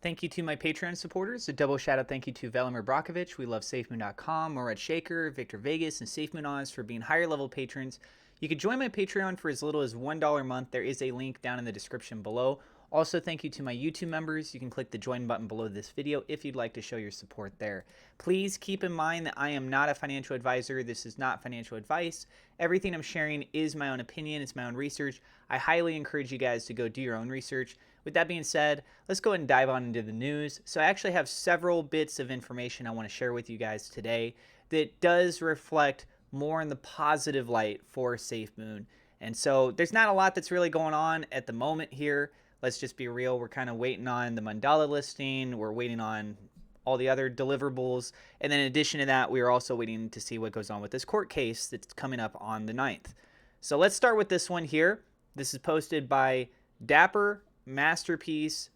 Thank you to my Patreon supporters. A double shout out thank you to Velimir Brakovich, We Love SafeMoon.com, Morad Shaker, Victor Vegas, and SafeMoon Oz for being higher level patrons. You can join my Patreon for as little as $1 a month. There is a link down in the description below. Also, thank you to my YouTube members. You can click the join button below this video if you'd like to show your support there. Please keep in mind that I am not a financial advisor. This is not financial advice. Everything I'm sharing is my own opinion. It's my own research. I highly encourage you guys to go do your own research. With that being said, let's go ahead and dive on into the news. So I actually have several bits of information I want to share with you guys today that does reflect more in the positive light for SafeMoon. And so there's not a lot that's really going on at the moment here. Let's just be real. We're kind of waiting on the Mandala listing. We're waiting on all the other deliverables. And then in addition to that, we are also waiting to see what goes on with this court case that's coming up on the 9th. So let's start with this one here. This is posted by Dapper Masterpiece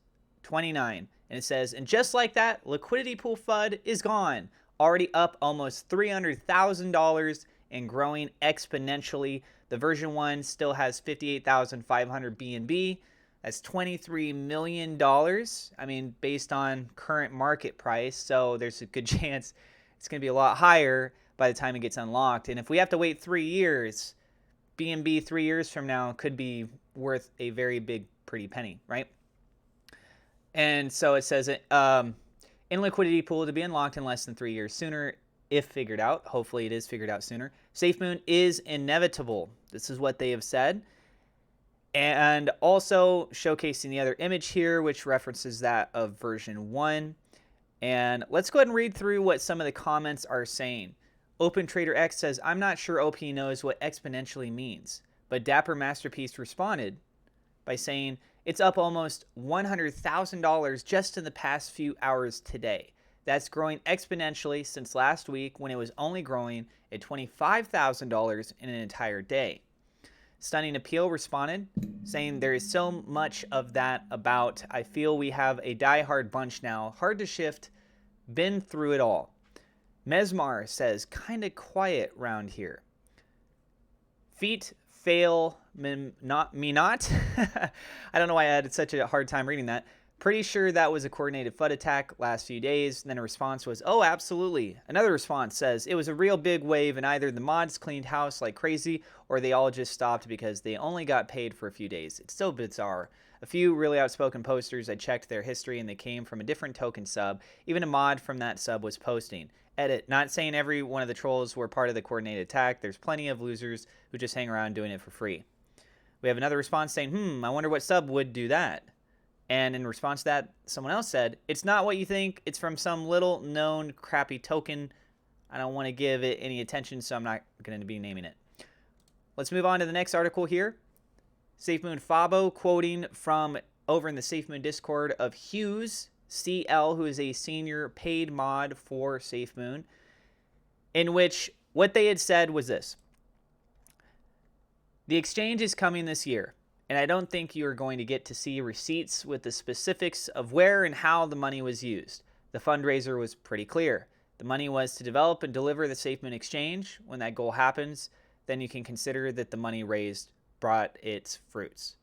29. And it says, and just like that, liquidity pool FUD is gone. Already up almost $300,000 and growing exponentially. The version 1 still has 58,500 BNB. That's $23 million. I mean, based on current market price. So there's a good chance it's going to be a lot higher by the time it gets unlocked. And if we have to wait 3 years, BNB 3 years from now could be worth a very big, pretty penny, right? And so it says in liquidity pool to be unlocked in less than 3 years sooner, if figured out. Hopefully it is figured out sooner. SafeMoon is inevitable. This is what they have said. And also showcasing the other image here, which references that of version 1. And let's go ahead and read through what some of the comments are saying. Open Trader X says, I'm not sure OP knows what exponentially means. But Dapper Masterpiece responded by saying, it's up almost $100,000 just in the past few hours today. That's growing exponentially since last week when it was only growing at $25,000 in an entire day. Stunning Appeal responded, saying there is so much of that about. I feel we have a die-hard bunch now. Hard to shift. Been through it all. Mesmar says, kinda quiet round here. Feet fail me not. I don't know why I had such a hard time reading that. Pretty sure that was a coordinated FUD attack last few days. And then a response was, oh, absolutely. Another response says, it was a real big wave and either the mods cleaned house like crazy or they all just stopped because they only got paid for a few days. It's so bizarre. A few really outspoken posters, I checked their history and they came from a different token sub. Even a mod from that sub was posting. Edit, not saying every one of the trolls were part of the coordinated attack. There's plenty of losers who just hang around doing it for free. We have another response saying, I wonder what sub would do that. And in response to that, someone else said, it's not what you think. It's from some little known crappy token. I don't want to give it any attention, so I'm not going to be naming it. Let's move on to the next article here. SafeMoon Fabo quoting from over in the SafeMoon Discord of Hughes CL, who is a senior paid mod for SafeMoon, in which what they had said was this. The exchange is coming this year. And I don't think you are going to get to see receipts with the specifics of where and how the money was used. The fundraiser was pretty clear. The money was to develop and deliver the SafeMoon exchange. When that goal happens, then you can consider that the money raised brought its fruits.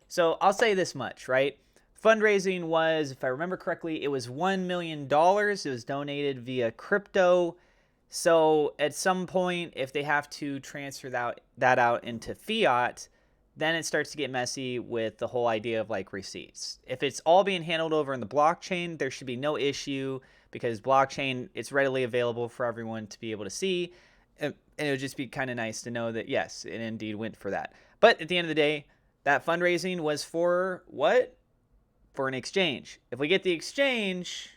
So I'll say this much, right? Fundraising was, if I remember correctly, it was $1 million. It was donated via crypto. So at some point, if they have to transfer that out into fiat, then it starts to get messy with the whole idea of like receipts. If it's all being handled over in the blockchain, there should be no issue because blockchain, it's readily available for everyone to be able to see. And it would just be kind of nice to know that, yes, it indeed went for that. But at the end of the day, that fundraising was for what? For an exchange. If we get the exchange,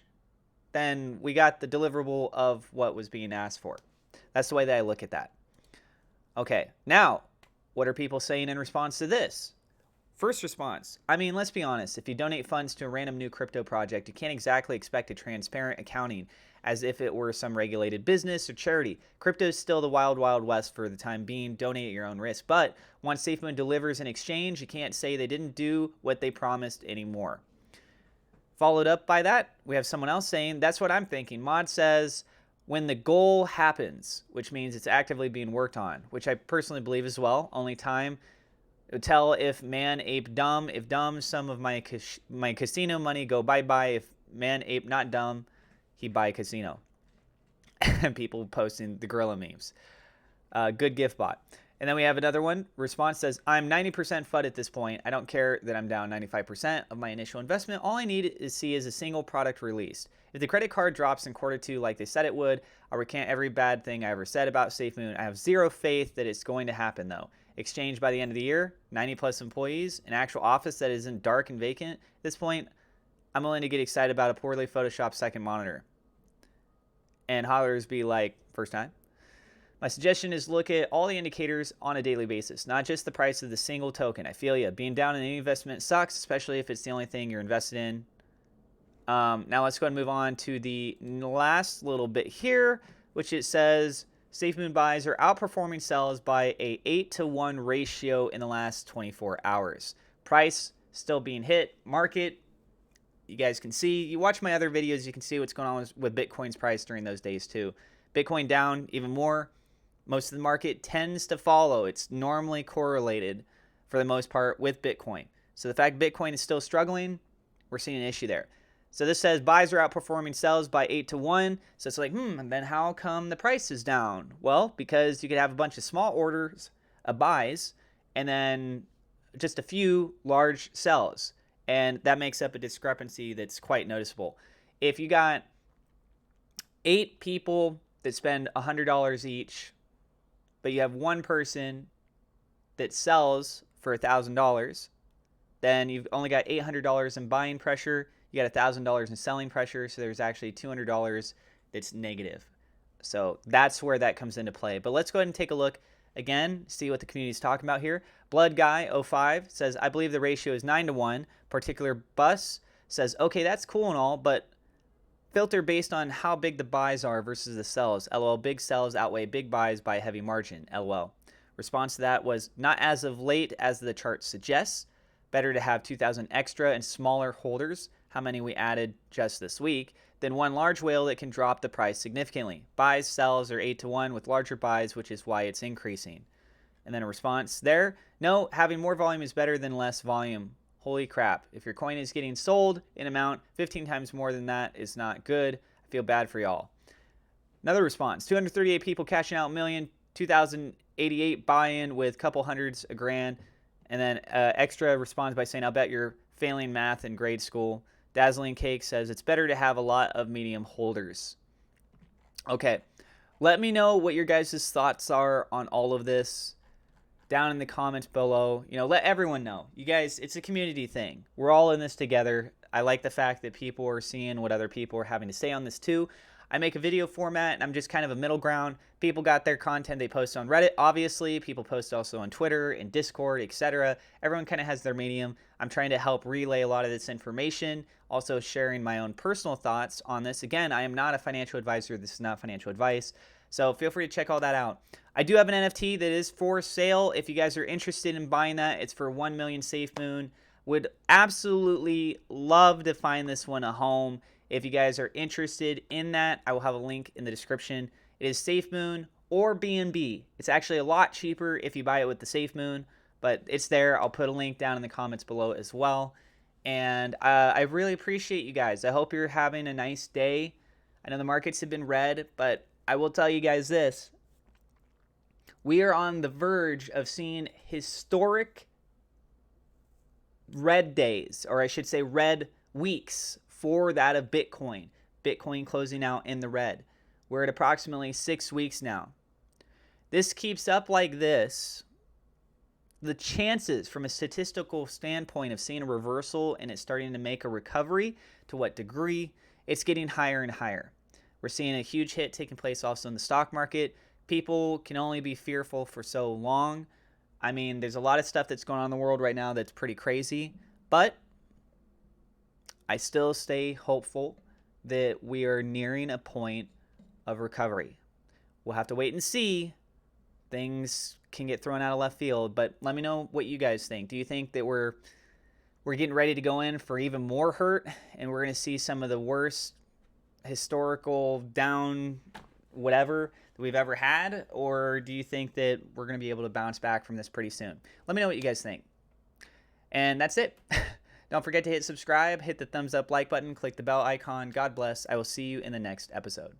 then we got the deliverable of what was being asked for. That's the way that I look at that. Okay, now, what are people saying in response to this? First response, I mean, let's be honest. If you donate funds to a random new crypto project, you can't exactly expect a transparent accounting as if it were some regulated business or charity. Crypto is still the wild, wild west for the time being. Donate at your own risk. But once SafeMoon delivers an exchange, you can't say they didn't do what they promised anymore. Followed up by that, we have someone else saying, that's what I'm thinking. Mod says, when the goal happens, which means it's actively being worked on, which I personally believe as well. Only time Tell if man ape dumb. If dumb, some of my casino money go bye-bye. If man ape not dumb, he buy casino. And people posting the gorilla memes. Good gift bot. And then we have another one. Response says, I'm 90% FUD at this point. I don't care that I'm down 95% of my initial investment. All I need to see is a single product released. If the credit card drops in Q2 like they said it would, I'll recant every bad thing I ever said about SafeMoon. I have zero faith that it's going to happen, though. Exchange by the end of the year, 90 plus employees, an actual office that isn't dark and vacant. At this point, I'm willing to get excited about a poorly photoshopped second monitor. And hollers be like, first time? My suggestion is look at all the indicators on a daily basis, not just the price of the single token. I feel you. Being down in any investment sucks, especially if it's the only thing you're invested in. Now let's go ahead and move on to the last little bit here, which it says SafeMoon buys are outperforming sells by a 8-to-1 ratio in the last 24 hours. Price still being hit. Market, you guys can see. You watch my other videos, you can see what's going on with Bitcoin's price during those days too. Bitcoin down even more. Most of the market tends to follow. It's normally correlated for the most part with Bitcoin. So the fact Bitcoin is still struggling, we're seeing an issue there. So this says buys are outperforming sells by 8-to-1. So it's like, then how come the price is down? Well, because you could have a bunch of small orders of buys and then just a few large sells. And that makes up a discrepancy that's quite noticeable. If you got 8 people that spend $100 each, but you have one person that sells for $1,000, then you've only got $800 in buying pressure. You got $1,000 in selling pressure, so there's actually $200 that's negative. So that's where that comes into play. But let's go ahead and take a look again, see what the community is talking about here. Blood Guy 05 says, I believe the ratio is 9-to-1. Particular Bus says, okay, that's cool and all, but filter based on how big the buys are versus the sells. LOL, big sells outweigh big buys by a heavy margin. LOL. Response to that was, not as of late as the chart suggests. Better to have 2,000 extra and smaller holders, how many we added just this week, than one large whale that can drop the price significantly. Buys, sells are 8-to-1 with larger buys, which is why it's increasing. And then a response there, no, having more volume is better than less volume. Holy crap. If your coin is getting sold in amount 15 times more than that is not good. I feel bad for y'all. Another response, 238 people cashing out a million, 2,088 buy-in with a couple hundreds of grand. And then extra responds by saying, I'll bet you're failing math in grade school. Dazzling Cake says, it's better to have a lot of medium holders. Okay, let me know what your guys' thoughts are on all of this down in the comments below. Let everyone know. You guys, it's a community thing. We're all in this together. I like the fact that people are seeing what other people are having to say on this too. I make a video format and I'm just kind of a middle ground. People got their content they post on Reddit, obviously. People post also on Twitter and Discord, etc. Everyone kind of has their medium. I'm trying to help relay a lot of this information, also sharing my own personal thoughts on this. Again, I am not a financial advisor. This is not financial advice. So feel free to check all that out. I do have an NFT that is for sale. If you guys are interested in buying that, it's for 1 million SafeMoon. Would absolutely love to find this one a home. If you guys are interested in that, I will have a link in the description. It is SafeMoon or BNB. It's actually a lot cheaper if you buy it with the SafeMoon, but it's there. I'll put a link down in the comments below as well. And I really appreciate you guys. I hope you're having a nice day. I know the markets have been red, but I will tell you guys this. We are on the verge of seeing historic red days, or I should say red weeks for that of Bitcoin. Bitcoin closing out in the red. We're at approximately 6 weeks now. This keeps up like this. The chances from a statistical standpoint of seeing a reversal and it starting to make a recovery, to what degree, it's getting higher and higher. We're seeing a huge hit taking place also in the stock market. People can only be fearful for so long. I mean, there's a lot of stuff that's going on in the world right now that's pretty crazy, but I still stay hopeful that we are nearing a point of recovery. We'll have to wait and see. Things can get thrown out of left field, but let me know what you guys think. Do you think that we're getting ready to go in for even more hurt and we're going to see some of the worst historical down whatever that we've ever had, or do you think that we're going to be able to bounce back from this pretty soon? Let me know what you guys think. And that's it. Don't forget to hit subscribe, hit the thumbs up like button, click the bell icon. God bless. I will see you in the next episode.